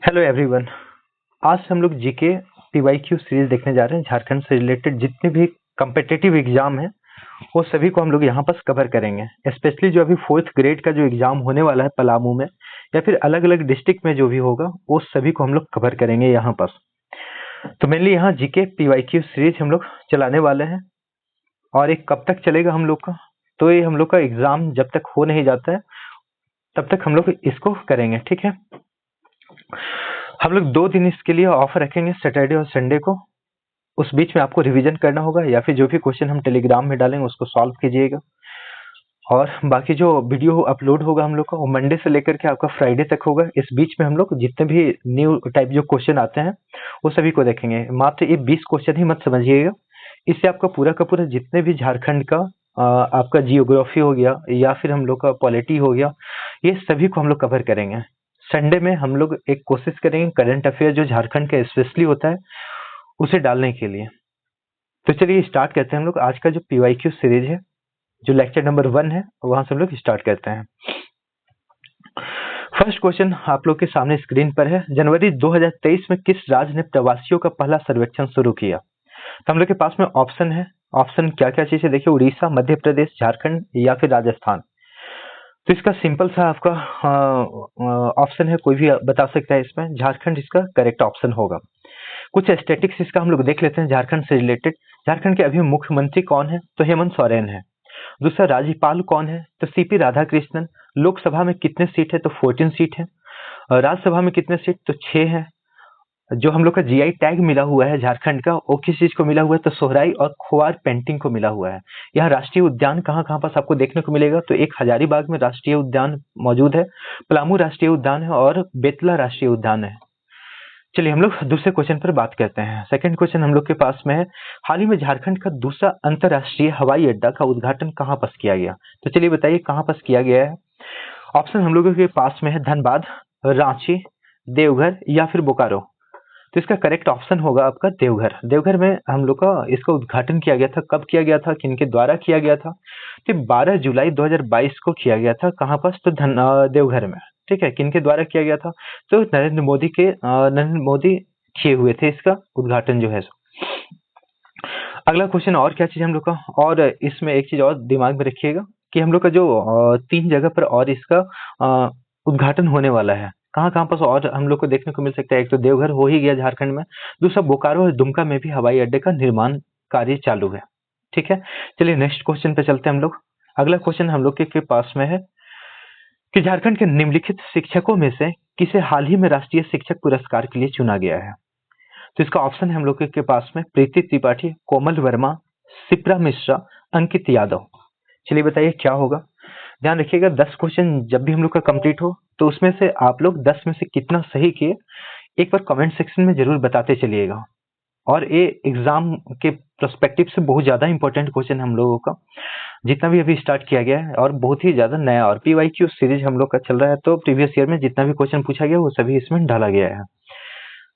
Hello everyone. आज हम लोग जीके पीवाईक्यू सीरीज देखने जा रहे हैं। झारखंड से रिलेटेड जितने भी कम्पिटिटिव एग्जाम हैं वो सभी को हम लोग यहाँ पर कवर करेंगे। स्पेशली जो अभी 4th ग्रेड का जो एग्जाम होने वाला है पलामू में या फिर अलग अलग डिस्ट्रिक्ट में जो भी होगा वो सभी को हम लोग कवर करेंगे यहाँ पर। तो मेनली यहाँ जीके पीवाईक्यू सीरीज हम लोग चलाने वाले हैं और एक कब तक चलेगा हम लोग का, तो ये हम लोग का एग्जाम जब तक हो नहीं जाता है तब तक हम लोग इसको करेंगे। ठीक है, हम लोग 2 दिन इसके लिए ऑफ रखेंगे, सैटरडे और संडे को। उस बीच में आपको रिवीजन करना होगा या फिर जो भी क्वेश्चन हम टेलीग्राम में डालेंगे उसको सॉल्व कीजिएगा। और बाकी जो वीडियो अपलोड होगा हम लोग का वो मंडे से लेकर के आपका फ्राइडे तक होगा। इस बीच में हम लोग जितने भी न्यू टाइप जो क्वेश्चन आते हैं वो सभी को देखेंगे। मात्र ये 20 क्वेश्चन ही मत समझिएगा, इससे आपका पूरा का पूरा जितने भी झारखंड का आपका जियोग्राफी हो गया या फिर हम लोग का पॉलिटी हो गया, ये सभी को हम लोग कवर करेंगे। संडे में हम लोग एक कोशिश करेंगे करंट अफेयर जो झारखंड का स्पेशली होता है उसे डालने के लिए। तो चलिए स्टार्ट करते हैं हम लोग आज का जो पीवाईक्यू सीरीज है, जो लेक्चर नंबर 1 है वहां से हम लोग स्टार्ट करते हैं। फर्स्ट क्वेश्चन आप लोग के सामने स्क्रीन पर है। जनवरी 2023 में किस राज्य ने प्रवासियों का पहला सर्वेक्षण शुरू किया? तो हम लोग के पास में ऑप्शन है। ऑप्शन क्या क्या चीज है देखिए, उड़ीसा, मध्य प्रदेश, झारखंड या फिर राजस्थान। तो इसका सिंपल सा आपका ऑप्शन है, कोई भी बता सकता है इसमें। झारखंड इसका करेक्ट ऑप्शन होगा। कुछ स्टैटिक्स इसका हम लोग देख लेते हैं झारखंड से रिलेटेड। झारखंड के अभी मुख्यमंत्री कौन है? तो हेमंत सोरेन है। दूसरा, राज्यपाल कौन है? तो सीपी राधाकृष्णन। लोकसभा में कितने सीट है? तो 14 सीट है। राज्यसभा में कितने सीट? तो 6 है। जो हम लोग का जीआई टैग मिला हुआ है झारखंड का, वो किस चीज को मिला हुआ है? तो सोहराई और खोवार पेंटिंग को मिला हुआ है। यहाँ राष्ट्रीय उद्यान कहाँ कहाँ पास आपको देखने को मिलेगा? तो एक हजारीबाग में राष्ट्रीय उद्यान मौजूद है, पलामू राष्ट्रीय उद्यान है और बेतला राष्ट्रीय उद्यान है। चलिए हम लोग दूसरे क्वेश्चन पर बात करते हैं। सेकंड क्वेश्चन हम लोग के पास में है, हाल ही में झारखंड का दूसरा अंतरराष्ट्रीय हवाई अड्डा का उद्घाटन कहाँ पर किया गया? तो चलिए बताइए कहाँ पर किया गया है। ऑप्शन हम लोगों के पास में है धनबाद, रांची, देवघर या फिर बोकारो। तो इसका करेक्ट ऑप्शन होगा आपका देवघर। देवघर में हम लोग का इसका उद्घाटन किया गया था। कब किया गया था, किनके द्वारा किया गया था? तो 12 जुलाई 2022 को किया गया था। कहाँ पर? तो देवघर में। ठीक है, किनके द्वारा किया गया था? तो नरेंद्र मोदी किए हुए थे इसका उद्घाटन जो है। अगला क्वेश्चन और क्या चीज हम लोग का, और इसमें एक चीज और दिमाग में रखिएगा कि हम लोग का जो 3 जगह पर और इसका उद्घाटन होने वाला है। कहाँ कहाँ पर और हम लोग को देखने को मिल सकता है? एक तो देवघर हो ही गया झारखंड में, दूसरा बोकारो और दुमका में भी हवाई अड्डे का निर्माण कार्य चालू है। ठीक है, चलिए नेक्स्ट क्वेश्चन पे चलते हैं हम लोग। अगला क्वेश्चन हम लोग के पास में है कि झारखंड के निम्नलिखित शिक्षकों में से किसे हाल ही में राष्ट्रीय शिक्षक पुरस्कार के लिए चुना गया है? तो इसका ऑप्शन है हम लोग के पास में प्रीति त्रिपाठी, कोमल वर्मा, शिप्रा मिश्रा, अंकित यादव। चलिए बताइए क्या होगा। ध्यान रखिएगा 10 क्वेश्चन जब भी हम लोग का कंप्लीट हो तो उसमें से आप लोग 10 में से कितना सही किए एक बार कमेंट सेक्शन में जरूर बताते चलिएगा। और ये एग्जाम के पर्सपेक्टिव से बहुत ज्यादा इंपॉर्टेंट क्वेश्चन हम लोगों का जितना भी अभी स्टार्ट किया गया है और बहुत ही ज्यादा नया, और पीवाईक्यू सीरीज हम लोग का चल रहा है तो प्रीवियस ईयर में जितना भी क्वेश्चन पूछा गया वो सभी इसमें डाला गया है।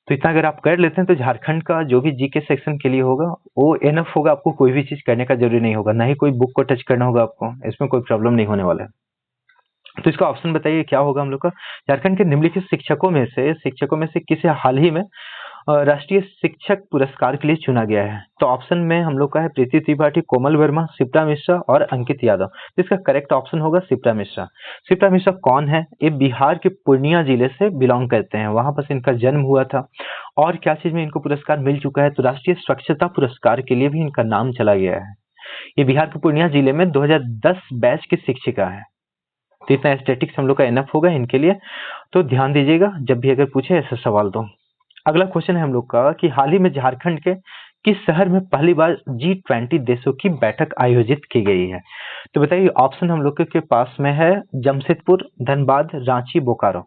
तो इतना अगर आप कर लेते हैं तो झारखंड का जो भी जीके सेक्शन के लिए होगा वो एनफ होगा। आपको कोई भी चीज करने का जरूरी नहीं होगा, ना ही कोई बुक को टच करना होगा आपको, इसमें कोई प्रॉब्लम नहीं होने वाला है। तो इसका ऑप्शन बताइए क्या होगा हम लोग का। झारखंड के निम्नलिखित शिक्षकों में से किसे हाल ही में राष्ट्रीय शिक्षक पुरस्कार के लिए चुना गया है? तो ऑप्शन में हम लोग का है प्रीति त्रिपाठी, कोमल वर्मा, शिप्रा मिश्रा और अंकित यादव। तो इसका करेक्ट ऑप्शन होगा शिप्रा मिश्रा। शिप्रा मिश्रा कौन है? ये बिहार के पूर्णिया जिले से बिलोंग करते हैं, वहां पर इनका जन्म हुआ था। और क्या चीज में इनको पुरस्कार मिल चुका है? तो राष्ट्रीय स्वच्छता पुरस्कार के लिए भी इनका नाम चला गया है। ये बिहार के पूर्णिया जिले में 2010 बैच की शिक्षिका है। तो इतना स्टैटिक्स हम लोग का एनफ होगा इनके लिए, तो ध्यान दीजिएगा जब भी अगर पूछे ऐसा सवाल तो। अगला क्वेश्चन है हम लोग का कि हाल ही में झारखंड के किस शहर में पहली बार G20 देशों की बैठक आयोजित की गई है? तो बताइए ऑप्शन हम लोग के पास में है जमशेदपुर, धनबाद, रांची, बोकारो।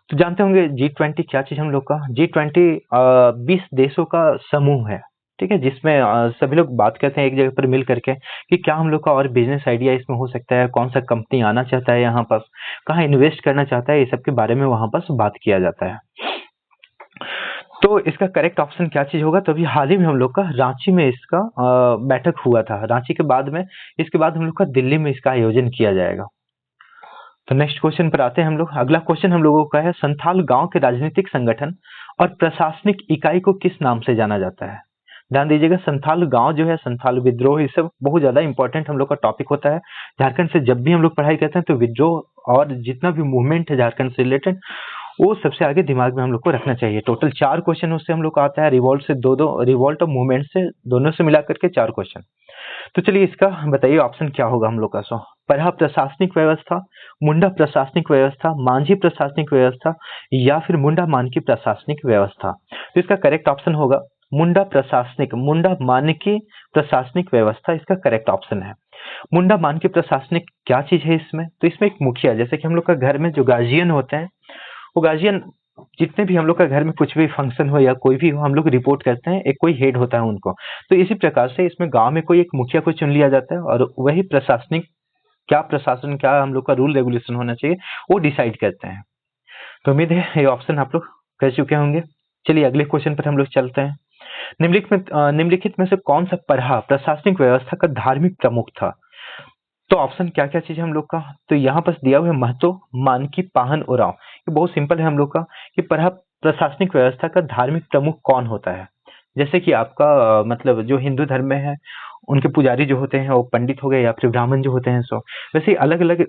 तो जानते होंगे G20 क्या चीज हम लोग का। G20 20 देशों का समूह है, ठीक है, जिसमें सभी लोग बात करते हैं एक जगह पर मिल करके कि क्या हम लोग का और बिजनेस आइडिया इसमें हो सकता है, कौन सा कंपनी आना चाहता है यहाँ पर, कहाँ इन्वेस्ट करना चाहता है, ये सब के बारे में वहां पर बात किया जाता है। तो इसका करेक्ट ऑप्शन क्या चीज होगा? तो अभी हाल ही में हम लोग का रांची में इसका बैठक हुआ था। रांची के बाद में इसके बाद हम लोग का दिल्ली में इसका आयोजन किया जाएगा। तो नेक्स्ट क्वेश्चन पर आते हैं हम लोग। अगला क्वेश्चन हम लोगों का है, संथाल गांव के राजनीतिक संगठन और प्रशासनिक इकाई को किस नाम से जाना जाता है? ध्यान दीजिएगा, संथाल गांव जो है, संथाल विद्रोह, ये सब बहुत ज्यादा इंपॉर्टेंट हम लोग का टॉपिक होता है। झारखंड से जब भी हम लोग पढ़ाई करते हैं तो विद्रोह और जितना भी मूवमेंट है झारखंड से रिलेटेड, वो सबसे आगे दिमाग में हम लोग को रखना चाहिए। टोटल 4 क्वेश्चन उससे हम लोग का आता है। रिवॉल्ट से 2-2, रिवॉल्ट और मूवमेंट से दोनों से मिला करके 4 क्वेश्चन। तो चलिए इसका बताइए ऑप्शन क्या होगा हम लोग का। परहा प्रशासनिक व्यवस्था, मुंडा प्रशासनिक व्यवस्था, मांझी प्रशासनिक व्यवस्था, या फिर मुंडा मानकी प्रशासनिक व्यवस्था। तो इसका करेक्ट ऑप्शन होगा मुंडा प्रशासनिक, मुंडा मानकी प्रशासनिक व्यवस्था इसका करेक्ट ऑप्शन है। मुंडा मानकी प्रशासनिक क्या चीज है इसमें? तो इसमें एक मुखिया, जैसे कि हम लोग का घर में जो गार्जियन होते हैं, वो गार्जियन जितने भी हम लोग का घर में कुछ भी फंक्शन हो या कोई भी हो, हम लोग रिपोर्ट करते हैं, एक कोई हेड होता है उनको। तो इसी प्रकार से इसमें गांव में कोई एक मुखिया को चुन लिया जाता है और वही प्रशासनिक क्या प्रशासन, क्या हम लोग का रूल रेगुलेशन होना चाहिए, वो डिसाइड करते हैं। तो उम्मीद है ये ऑप्शन आप लोग कर चुके होंगे। चलिए अगले क्वेश्चन पर हम लोग चलते हैं। निम्नलिखित में से कौन सा परहा प्रशासनिक व्यवस्था का धार्मिक प्रमुख था? तो ऑप्शन क्या क्या चीज है हम लोग का? तो यहाँ पर दिया हुआ है महतो, मानकी, पाहन, उरांव। ये बहुत सिंपल है हम लोग का कि परहा प्रशासनिक व्यवस्था का धार्मिक प्रमुख कौन होता है। जैसे कि आपका मतलब जो हिंदू धर्म में है, उनके पुजारी जो होते हैं वो पंडित हो गए या फिर ब्राह्मण जो होते हैं। सो वैसे अलग अलग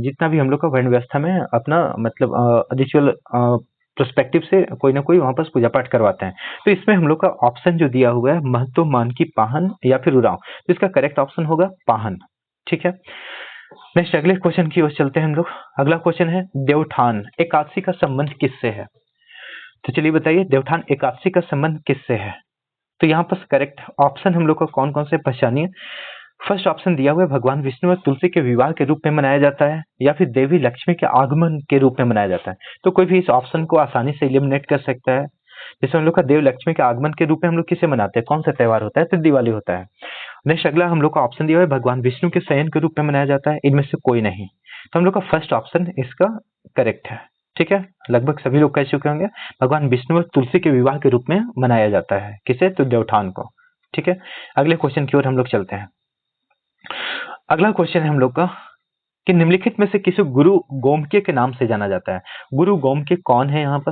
जितना भी हम लोग का वर्ण व्यवस्था में अपना मतलब रिचुअल प्रोस्पेक्टिव से कोई ना कोई वहां पर पूजा पाठ करवाते हैं। तो इसमें हम लोग का ऑप्शन जो दिया हुआ है महतो, मानकी, पाहन या फिर उरांव, तो इसका करेक्ट ऑप्शन होगा पाहन। ठीक है, नेक्स्ट अगले क्वेश्चन की ओर चलते हैं हम लोग। अगला क्वेश्चन है, देवठान एकादशी का संबंध किससे है? तो चलिए बताइए, देवठान एकादशी का संबंध किससे है? तो यहाँ पर करेक्ट ऑप्शन हम लोग को कौन कौन से पहचानिए। फर्स्ट ऑप्शन दिया हुआ है, भगवान विष्णु और तुलसी के विवाह के रूप में मनाया जाता है, या फिर देवी लक्ष्मी के आगमन के रूप में मनाया जाता है। तो कोई भी इस ऑप्शन को आसानी से एलिमिनेट कर सकता है। जैसे हम लोग का देव लक्ष्मी के आगमन के रूप में हम लोग किसे मनाते हैं, कौन सा त्योहार होता है? तो दिवाली होता है। नेक्स्ट अगला हम लोग का ऑप्शन दिया हुआ है, भगवान विष्णु के शयन के रूप में मनाया जाता है। इनमें से कोई नहीं। तो हम लोग का फर्स्ट ऑप्शन इसका करेक्ट है। ठीक है, लगभग सभी लोग कह चुके होंगे, भगवान विष्णु और तुलसी के विवाह के रूप में मनाया जाता है। किसे? तो देवठान को। ठीक है, अगले क्वेश्चन की ओर हम लोग चलते हैं। अगला क्वेश्चन है हम लोग का कि निम्नलिखित में से किसे गुरु गोमके के नाम से जाना जाता है? गुरु गोमके कौन है? यहाँ पर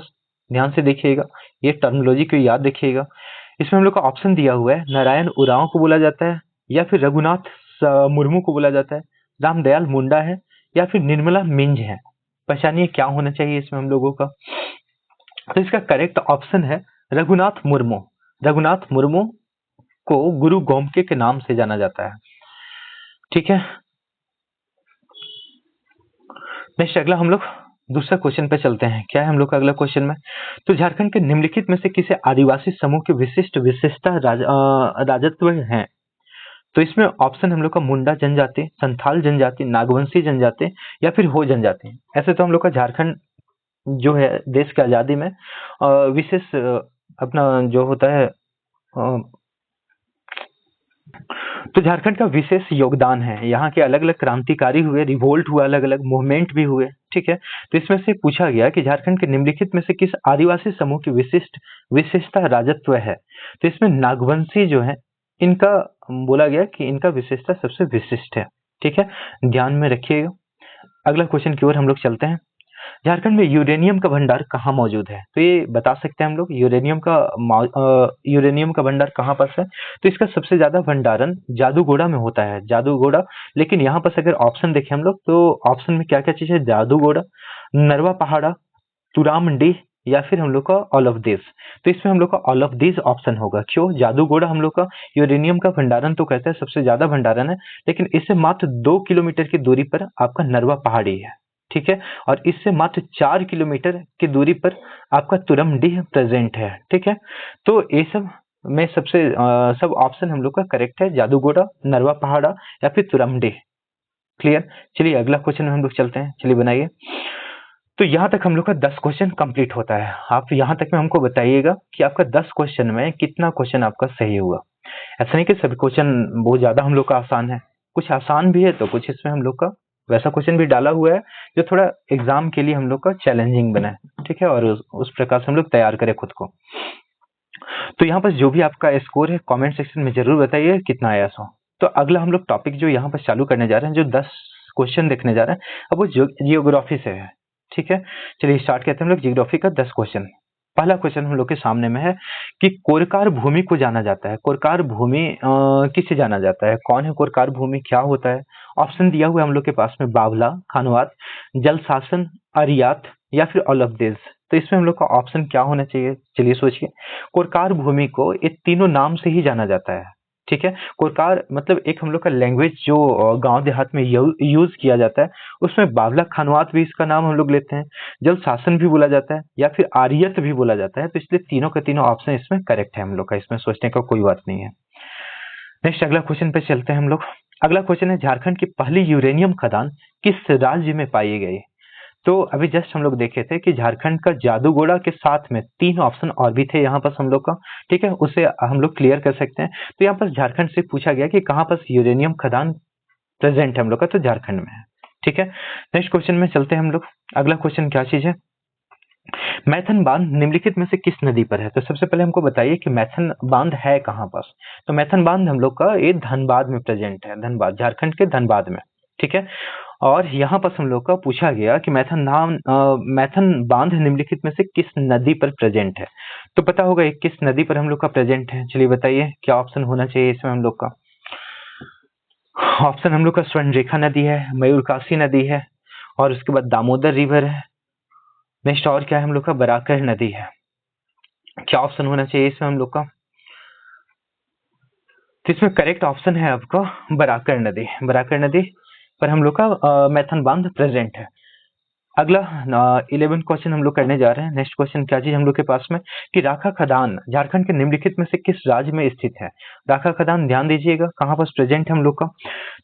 ध्यान से देखिएगा, ये टर्मिनोलॉजी को याद रखिएगा। इसमें हम लोग का ऑप्शन दिया हुआ है, नारायण उरांव को बोला जाता है, या फिर रघुनाथ मुर्मू को बोला जाता है, रामदयाल मुंडा है, या फिर निर्मला मिंज है। पहचानिए क्या होना चाहिए इसमें हम लोगों का। तो इसका करेक्ट ऑप्शन है रघुनाथ मुर्मू। रघुनाथ मुर्मू को गुरु गोमके के नाम से जाना जाता है। ठीक है, नेक्स्ट अगला हम लोग दूसरा क्वेश्चन पे चलते हैं। क्या है हम लोग का अगला क्वेश्चन में? तो झारखंड के निम्नलिखित में से किसे आदिवासी समूह की विशिष्ट विशेषता राजत्व है? तो इसमें ऑप्शन हम लोग का मुंडा जनजाति, संथाल जनजाति, नागवंशी जनजाति, या फिर हो जनजाति। ऐसे तो हम लोग का झारखंड जो है देश की आजादी में विशेष अपना जो होता है तो झारखंड का विशेष योगदान है। यहाँ के अलग अलग क्रांतिकारी हुए, रिवोल्ट हुआ, अलग अलग मूवमेंट भी हुए। ठीक है, तो इसमें से पूछा गया कि झारखंड के निम्नलिखित में से किस आदिवासी समूह की विशेषता राजत्व है? तो इसमें नागवंशी जो है, इनका बोला गया कि इनका विशेषता सबसे विशिष्ट है। ठीक है, ध्यान में रखिएगा। अगला क्वेश्चन की ओर हम लोग चलते हैं। झारखंड में यूरेनियम का भंडार कहाँ मौजूद है? तो ये बता सकते हैं हम लोग, यूरेनियम का भंडार कहाँ पर है? तो इसका सबसे ज्यादा भंडारण जादूगोड़ा में होता है, जादूगोड़ा। लेकिन यहाँ पर अगर ऑप्शन देखें हम लोग, तो ऑप्शन में क्या क्या चीज है? जादूगोड़ा, नरवा पहाड़ा, तुरामडीह, या फिर हम लोग का ऑल ऑफ दिस। तो इसमें हम लोग का ऑल ऑफ दिस ऑप्शन होगा। क्यों? जादूगोड़ा हम लोग का यूरेनियम का भंडारण तो कहते हैं सबसे ज्यादा भंडारण है, लेकिन इससे मात्र 2 किलोमीटर की दूरी पर आपका नरवा पहाड़ी है। ठीक है, और इससे मात्र 4 किलोमीटर की दूरी पर आपका तुरमडीह प्रेजेंट है। ठीक है, तो ये सब में सब ऑप्शन हम लोग का करेक्ट है, जादूगोड़ा, नरवा पहाड़ा, या फिर तुरमडीह। क्लियर? चलिए अगला क्वेश्चन में हम लोग चलते हैं। चलिए बनाइए। तो यहाँ तक हम लोग का 10 क्वेश्चन कंप्लीट होता है। आप यहाँ तक में हमको बताइएगा कि आपका 10 क्वेश्चन में कितना क्वेश्चन आपका सही हुआ। ऐसा नहीं कि सभी क्वेश्चन बहुत ज्यादा हम लोग का आसान है, कुछ आसान भी है, तो कुछ इसमें हम लोग का वैसा क्वेश्चन भी डाला हुआ है जो थोड़ा एग्जाम के लिए हम लोग का चैलेंजिंग बना है। ठीक है, और उस प्रकार से हम लोग तैयार करें खुद को। तो यहाँ पर जो भी आपका स्कोर है कमेंट सेक्शन में जरूर बताइए कितना आया सो। तो अगला हम लोग टॉपिक जो यहाँ पर चालू करने जा रहे हैं, जो 10 क्वेश्चन देखने जा रहे हैं। अब वो जियोग्राफी से है, ठीक है। चलिए स्टार्ट करते हैं हम लोग जियोग्राफी का 10 क्वेश्चन। पहला क्वेश्चन हम लोग के सामने में है कि कोरकार भूमि को जाना जाता है। कोरकार भूमि किसे जाना जाता है, कौन है कोरकार भूमि, क्या होता है? ऑप्शन दिया हुआ है हम लोग के पास में बावला, खानवात, जल शासन, अरियात या फिर ऑल ऑफ दिस। तो इसमें हम लोग का ऑप्शन क्या होना चाहिए, चलिए सोचिए। कोरकार भूमि को ये तीनों नाम से ही जाना जाता है, ठीक है। कोरकार मतलब एक हम लोग का लैंग्वेज जो गांव देहात में यूज किया जाता है, उसमें बावला खानवात भी इसका नाम हम लोग लेते हैं, जल शासन भी बोला जाता है या फिर आर्यत भी बोला जाता है। तो इसलिए तीनों के तीनों ऑप्शन इसमें करेक्ट है हम लोग का, इसमें सोचने का कोई बात नहीं है। नेक्स्ट अगला क्वेश्चन पे चलते हैं हम लोग। अगला क्वेश्चन है झारखंड की पहली यूरेनियम खदान किस राज्य में पाई गई? तो अभी जस्ट हम लोग देखे थे कि झारखंड का जादूगोड़ा के साथ में 3 ऑप्शन और भी थे यहाँ पर हम लोग का, ठीक है, उसे हम लोग क्लियर कर सकते हैं। तो यहाँ पर झारखंड से पूछा गया कि कहाँ पर यूरेनियम खदान प्रेजेंट है हम लोग का, तो झारखंड में है, ठीक है। नेक्स्ट क्वेश्चन में चलते हैं हम लोग। अगला क्वेश्चन क्या चीज है, मैथन बांध निम्नलिखित में से किस नदी पर है? तो सबसे पहले हमको बताइए कि मैथन बांध है कहाँ पर। तो मैथन बांध हम लोग का ये धनबाद में प्रेजेंट है, धनबाद, झारखंड के धनबाद में, ठीक है। और यहाँ पर हम लोग का पूछा गया कि मैथन बांध निम्नलिखित में से किस नदी पर प्रेजेंट है? तो पता होगा ये किस नदी पर हम लोग का प्रेजेंट है। चलिए बताइए क्या ऑप्शन होना चाहिए इसमें हम लोग का। ऑप्शन हम लोग का स्वर्णरेखा नदी है, मयूरकाशी नदी है, और उसके बाद दामोदर रिवर है। नेक्स्ट और क्या है हम लोग का, बराकर नदी है। क्या ऑप्शन होना चाहिए इसमें हम लोग का? तो इसमें करेक्ट ऑप्शन है आपका बराकर नदी। बराकर नदी पर हम लोग का मैथन बांध प्रेजेंट है। अगला 11 क्वेश्चन हम लोग करने जा रहे हैं। नेक्स्ट क्वेश्चन क्या चीज हम लोग के पास में कि राखा खदान झारखंड के निम्नलिखित में से किस राज्य में स्थित है? राखा खदान ध्यान दीजिएगा कहाँ पर प्रेजेंट है हम लोग का।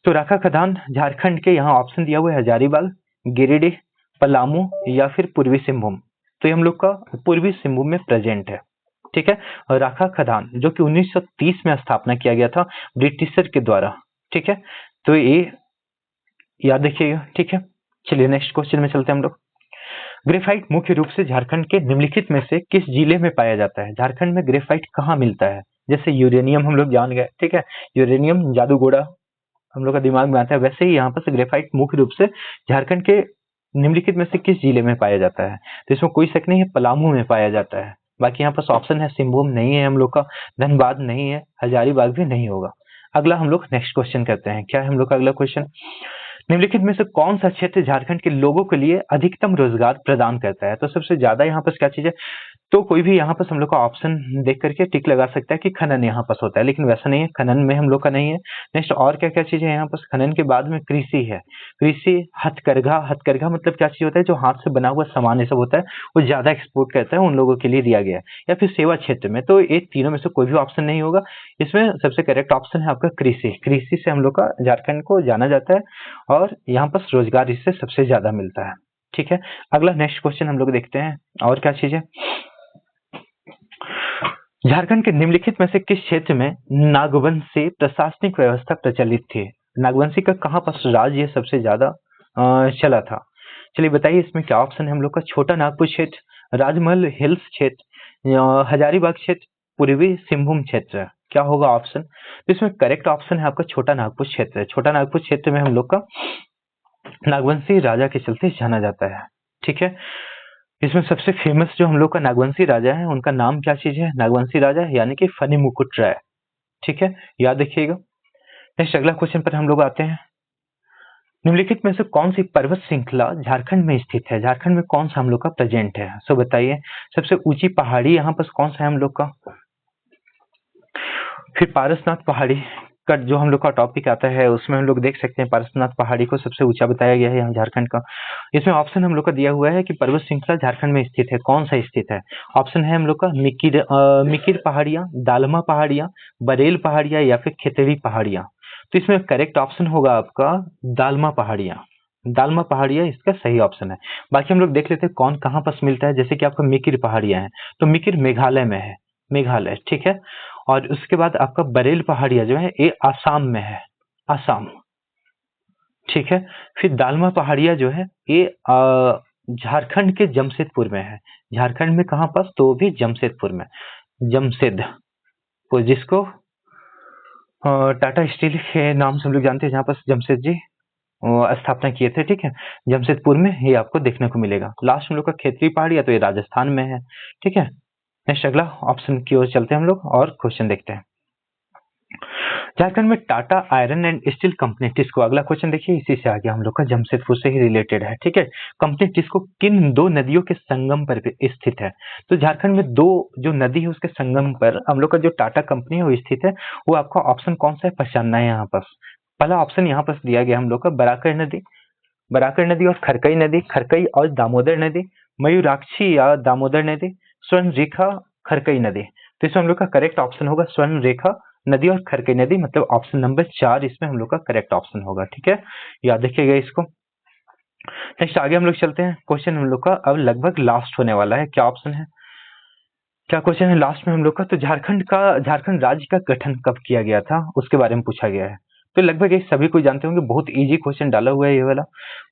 तो राखा खदान झारखंड के, यहाँ ऑप्शन दिया हुआ है हजारीबाग, गिरिडीह, पलामू या फिर पूर्वी सिंहभूम। तो ये हम लोग का पूर्वी सिंहभूम में प्रेजेंट है, ठीक है। और राखा खदान जो कि 1930 में स्थापना किया गया था ब्रिटिशर के द्वारा, ठीक है। तो ये याद रखिएगा, ठीक है। चलिए नेक्स्ट क्वेश्चन में चलते हैं हम लोग। ग्रेफाइट मुख्य रूप से झारखंड के निम्नलिखित में से किस जिले में पाया जाता है? झारखंड में ग्रेफाइट कहाँ मिलता है? जैसे यूरेनियम हम लोग जान गए, ठीक है, यूरेनियम जादूगोड़ा हम लोग का दिमाग में आता है, वैसे ही यहाँ पर से ग्रेफाइट मुख्य रूप से झारखंड के निम्नलिखित में से किस जिले में पाया जाता है? तो इसमें कोई शक नहीं है, पलामू में पाया जाता है। बाकी यहाँ पर ऑप्शन है सिंहभूम नहीं है हम लोग का, धनबाद नहीं है, हजारीबाग भी नहीं होगा। अगला हम लोग नेक्स्ट क्वेश्चन करते हैं। क्या है हम लोग का अगला क्वेश्चन, निम्नलिखित में से कौन सा क्षेत्र झारखंड के लोगों के लिए अधिकतम रोजगार प्रदान करता है? तो सबसे ज्यादा यहाँ पर क्या चीज है, तो कोई भी यहाँ पर हम लोग का ऑप्शन देख करके टिक लगा सकता है कि खनन यहाँ पर होता है, लेकिन वैसा नहीं है, खनन में हम लोग का नहीं है। नेक्स्ट और क्या क्या चीज है यहाँ पर, खनन के बाद में कृषि है, कृषि, हथकरघा, हथकरघा मतलब क्या चीज होता है, जो हाथ से बना हुआ सामान ये सब होता है, वो ज्यादा एक्सपोर्ट करता है, उन लोगों के लिए दिया गया है। या फिर सेवा क्षेत्र में, तो ये तीनों में से कोई भी ऑप्शन नहीं होगा। इसमें सबसे करेक्ट ऑप्शन है आपका कृषि। कृषि से हम लोग का झारखंड को जाना जाता है और यहाँ पर रोजगार इससे सबसे ज्यादा मिलता है, ठीक है। अगला नेक्स्ट क्वेश्चन हम लोग देखते हैं और क्या चीज है, झारखंड के निम्नलिखित में से किस क्षेत्र में नागवंशी प्रशासनिक व्यवस्था प्रचलित थी? नागवंशी का कहाँ पर राज्य सबसे ज्यादा चला था? चलिए बताइए इसमें क्या ऑप्शन है हम लोग का। छोटा नागपुर क्षेत्र, राजमहल हिल्स क्षेत्र, हजारीबाग क्षेत्र, पूर्वी सिंहभूम क्षेत्र। क्या होगा ऑप्शन? तो इसमें करेक्ट ऑप्शन है आपका छोटा नागपुर क्षेत्र। छोटा नागपुर क्षेत्र में हम लोग का नागवंशी राजा के चलते जाना जाता है, ठीक है। इसमें सबसे फेमस जो हम लोग का नागवंशी राजा है, उनका नाम क्या चीज है, नागवंशी राजा यानी कि फनी मुकुट राय, ठीक है, याद रखिएगा। नेक्स्ट अगला क्वेश्चन पर हम लोग आते हैं। निम्नलिखित में से कौन सी पर्वत श्रृंखला झारखंड में स्थित है? झारखंड में कौन सा हम लोग का प्रेजेंट है, सो बताइए। सबसे ऊंची पहाड़ी यहाँ पर कौन सा है हम लोग का? फिर पारसनाथ पहाड़ी का जो हम लोग का टॉपिक आता है, उसमें हम लोग देख सकते हैं पारसनाथ पहाड़ी को सबसे ऊंचा बताया गया है यहाँ झारखंड का। इसमें ऑप्शन हम लोग का दिया हुआ है कि पर्वत श्रृंखला झारखंड में स्थित है, कौन सा स्थित है? ऑप्शन है हम लोग का मिकिर पहाड़ियां, दालमा पहाड़ियां, बरेल पहाड़ियां या फिर खेतड़ी पहाड़ियां। तो इसमें करेक्ट ऑप्शन होगा आपका दालमा पहाड़ियां। दालमा पहाड़ियां इसका सही ऑप्शन है। बाकी हम लोग देख लेते हैं कौन कहाँ पर मिलता है। जैसे कि आपका मिकिर पहाड़ियां है, तो मिकिर मेघालय में है, मेघालय, ठीक है। और उसके बाद आपका बरेल पहाड़िया जो है ये आसाम में है, आसाम, ठीक है। फिर दालमा पहाड़िया जो है ये झारखंड के जमशेदपुर में है। झारखंड में कहाँ पास, तो भी जमशेदपुर में, जमशेदपुर, जिसको टाटा स्टील के नाम से हम लोग जानते हैं जहाँ पर जमशेद जी, स्थापना किए थे, ठीक है, जमशेदपुर में, ये आपको देखने को मिलेगा। लास्ट हम लोग का खेतरी पहाड़ी है तो ये राजस्थान में है, ठीक है। नेक्स्ट अगला ऑप्शन की ओर चलते हैं हम लोग और क्वेश्चन देखते हैं। झारखंड में Tata iron and steel company TISCO, अगला क्वेश्चन देखिए इसी से आगे हम लोग का जमशेदपुर से ही रिलेटेड है, ठीक है। कंपनी टिस्को किन दो नदियों के संगम पर स्थित है? तो झारखंड में दो जो नदी है उसके संगम पर हम लोग का जो टाटा कंपनी है वो स्थित है। वो आपका ऑप्शन कौन सा है पहचानना है यहाँ पर। पहला ऑप्शन यहाँ पर दिया गया हम लोग का बराकर नदी, बराकर नदी और खरकई नदी, खरकई और दामोदर नदी, मयूराक्षी या दामोदर नदी, स्वर्ण रेखा, खरकई नदी। तो इसमें हम लोग का करेक्ट ऑप्शन होगा स्वर्ण रेखा नदी और खरकई नदी, मतलब ऑप्शन नंबर 4 इसमें हम लोग का करेक्ट ऑप्शन होगा, ठीक है। याद रखिएगा इसको। नेक्स्ट आगे हम लोग चलते हैं। क्वेश्चन हम लोग का अब लगभग लास्ट होने वाला है। क्या ऑप्शन है, क्या क्वेश्चन है लास्ट में हम लोग का? तो झारखंड राज्य का गठन कब किया गया था उसके बारे में पूछा गया है। तो लगभग ये सभी कोई जानते होंगे, बहुत इजी क्वेश्चन डाला हुआ है ये वाला।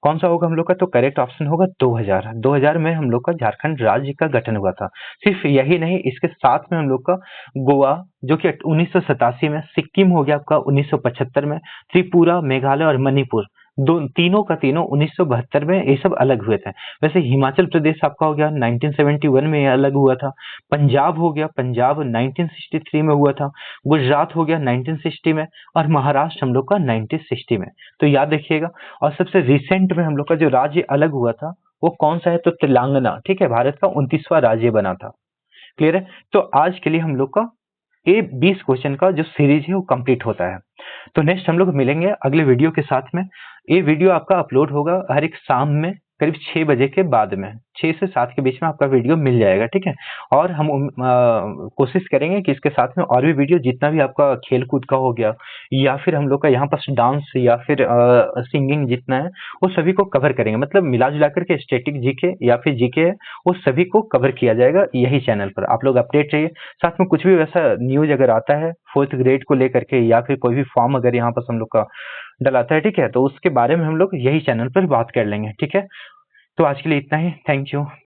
कौन सा होगा हम लोग का? तो करेक्ट ऑप्शन होगा 2000 में हम लोग का झारखंड राज्य का गठन हुआ था। सिर्फ यही नहीं, इसके साथ में हम लोग का गोवा जो कि 1987 में, सिक्किम हो गया आपका 1975 में, त्रिपुरा, मेघालय और मणिपुर तीनों का तीनों 1972 में ये सब अलग हुए थे। वैसे हिमाचल प्रदेश आपका हो गया 1971 में, ये अलग हुआ था। पंजाब हो गया, पंजाब 1963 में हुआ था। गुजरात हो गया 1960 में, और महाराष्ट्र हम लोग का 1960 में। तो याद रखिएगा। और सबसे रिसेंट में हम लोग का जो राज्य अलग हुआ था वो कौन सा है? तो तेलंगाना, ठीक है, भारत का 29वां राज्य बना था। क्लियर है? तो आज के लिए हम लोग का ये 20 क्वेश्चन का जो सीरीज है वो कंप्लीट होता है। तो नेक्स्ट हम लोग मिलेंगे अगले वीडियो के साथ में। ये वीडियो आपका अपलोड होगा हर एक शाम में करीब 6 बजे के बाद में, 6 से 7 के बीच में आपका वीडियो मिल जाएगा, ठीक है। और हम कोशिश करेंगे कि इसके साथ में और भी वीडियो जितना भी आपका खेल कूद का हो गया या फिर हम लोग का यहाँ पर डांस या फिर सिंगिंग जितना है वो सभी को कवर करेंगे। मतलब मिला जुला करके स्टैटिक जीके या फिर जीके है वो सभी को कवर किया जाएगा यही चैनल पर। आप लोग अपडेट रहिए। साथ में कुछ भी वैसा न्यूज अगर आता है 4th ग्रेड को लेकर के या फिर कोई भी फॉर्म अगर यहाँ पर हम लोग का डलाता है, ठीक है, तो उसके बारे में हम लोग यही चैनल पर बात कर लेंगे, ठीक है। तो आज के लिए इतना ही। Thank you.